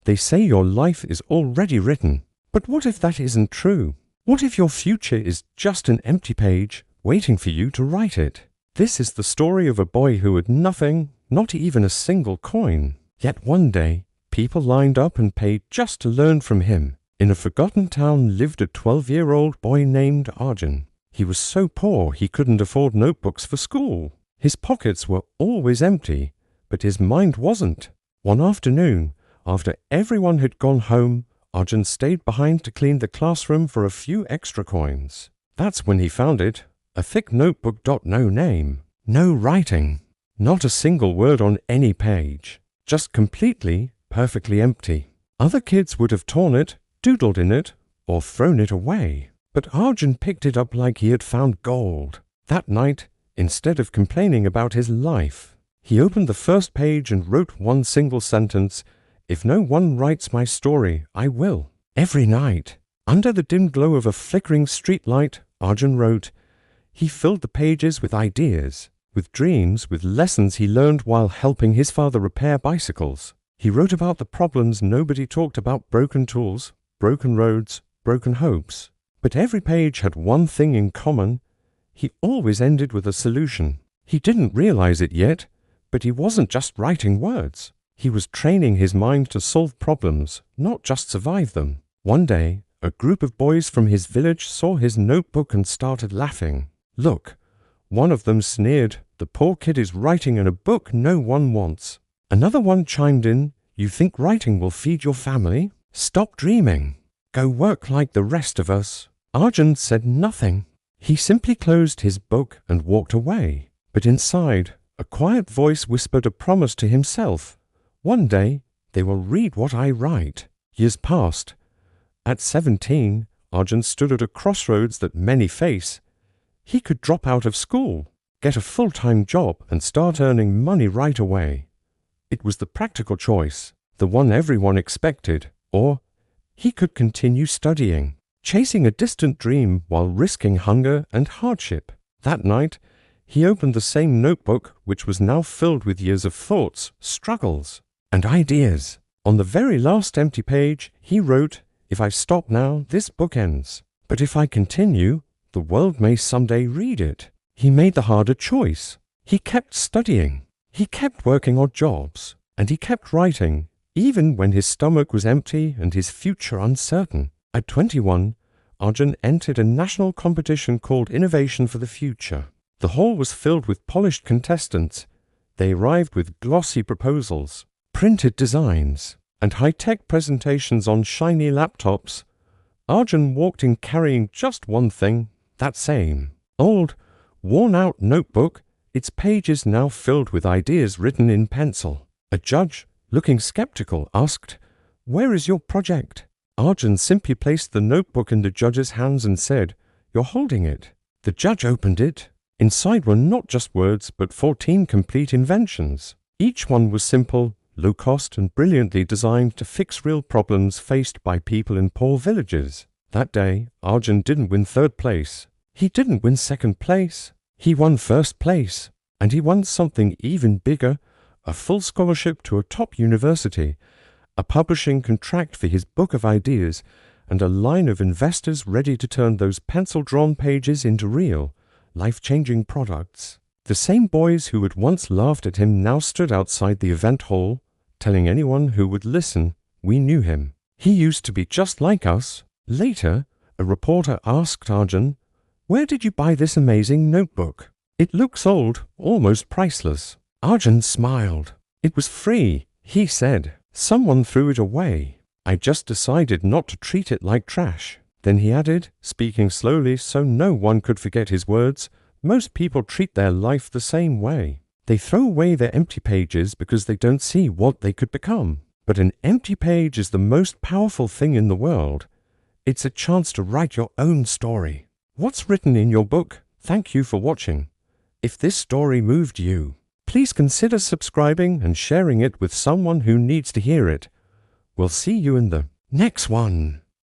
They say your life is already written. But what if that isn't true? What if your future is just an empty page waiting for you to write it? This is the story of a boy who had nothing, not even a single coin. Yet one day, people lined up and paid just to learn from him. In a forgotten town lived a 12-year-old boy named Arjun. He was so poor he couldn't afford notebooks for school. His pockets were always empty, but his mind wasn't. One afternoon, after everyone had gone home, Arjun stayed behind to clean the classroom for a few extra coins. That's when he found it, a thick notebook. No name, no writing, not a single word on any page, just completely, perfectly empty. Other kids would have torn it, doodled in it, or thrown it away. But Arjun picked it up like he had found gold. That night, instead of complaining about his life, he opened the first page and wrote one single sentence: "If no one writes my story, I will." Every night, under the dim glow of a flickering street light, Arjun wrote. He filled the pages with ideas, with dreams, with lessons he learned while helping his father repair bicycles. He wrote about the problems nobody talked about: broken tools, broken roads, broken hopes. But every page had one thing in common. He always ended with a solution. He didn't realize it yet, but he wasn't just writing words. He was training his mind to solve problems, not just survive them. One day, a group of boys from his village saw his notebook and started laughing. "Look," one of them sneered, "the poor kid is writing in a book no one wants." Another one chimed in, "You think writing will feed your family? Stop dreaming. Go work like the rest of us." Arjun said nothing. He simply closed his book and walked away. But inside, a quiet voice whispered a promise to himself. "One day, they will read what I write." Years passed. At 17, Arjun stood at a crossroads that many face. He could drop out of school, get a full-time job, and start earning money right away. It was the practical choice, the one everyone expected. Or he could continue studying, chasing a distant dream while risking hunger and hardship. That night, he opened the same notebook, which was now filled with years of thoughts, struggles, and ideas. On the very last empty page, he wrote, "If I stop now, this book ends. But if I continue, the world may someday read it." He made the harder choice. He kept studying. He kept working odd jobs. And he kept writing, even when his stomach was empty and his future uncertain. At 21, Arjun entered a national competition called Innovation for the Future. The hall was filled with polished contestants. They arrived with glossy proposals, printed designs, and high-tech presentations on shiny laptops. Arjun walked in carrying just one thing, that same old, worn-out notebook, its pages now filled with ideas written in pencil. A judge, looking skeptical, asked, "Where is your project?" Arjun simply placed the notebook in the judge's hands and said, "You're holding it." The judge opened it. Inside were not just words, but 14 complete inventions. Each one was simple, low-cost, and brilliantly designed to fix real problems faced by people in poor villages. That day, Arjun didn't win third place. He didn't win second place. He won first place. And he won something even bigger, a full scholarship to a top university, a publishing contract for his book of ideas, and a line of investors ready to turn those pencil-drawn pages into real, life-changing products. The same boys who had once laughed at him now stood outside the event hall, telling anyone who would listen, "We knew him. He used to be just like us." Later, a reporter asked Arjun, "Where did you buy this amazing notebook? It looks old, almost priceless." Arjun smiled. "It was free," he said. "Someone threw it away. I just decided not to treat it like trash." Then he added, speaking slowly so no one could forget his words, "Most people treat their life the same way. They throw away their empty pages because they don't see what they could become. But an empty page is the most powerful thing in the world. It's a chance to write your own story." What's written in your book? Thank you for watching. If this story moved you, please consider subscribing and sharing it with someone who needs to hear it. We'll see you in the next one.